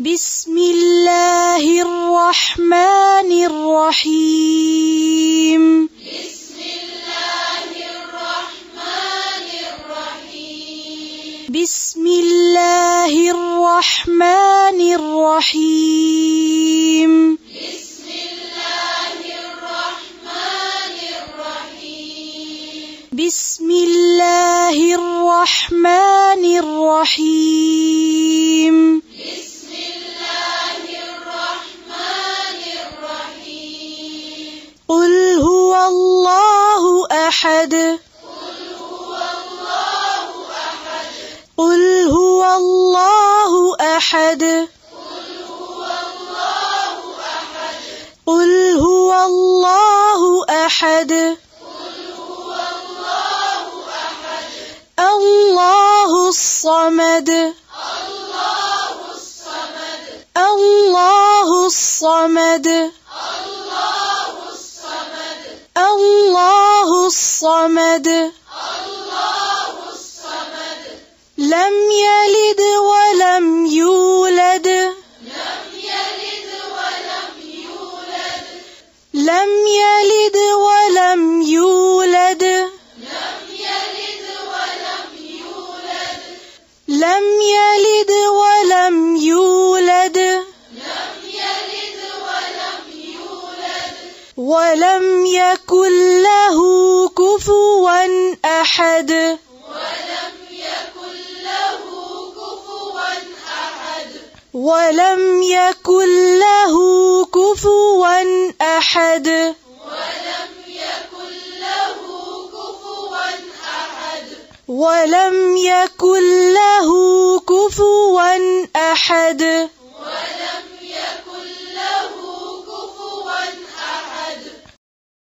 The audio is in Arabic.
بسم الله الرحمن الرحيم. بسم الله الرحمن الرحيم. بسم الله الرحمن الرحيم. بسم الله الرحمن الرحيم. بسم الله الرحمن الرحيم. بسم الله الرحمن الرحيم. قل هو الله أحد. قل هو الله أحد. قل هو الله أحد. قل هو الله أحد. قل هو الله أحد. قل هو الله أحد. الله الصمد. الله الصمد. الله الصمد. الله الصمد. الله الصمد. الله الصمد. لم يلد ولم يولد. لم يلد ولم يولد. لم يلد ولم يولد. لم يلد ولم يولد. لم يلد ولم يولد. لم يلد ولم يولد. ولم يكن له كفوا أحد. ولم يكن له كفوا أحد. ولم يكن له كفوا أحد. ولم يكن له كفوا أحد. ولم يكن له كفوا أحد.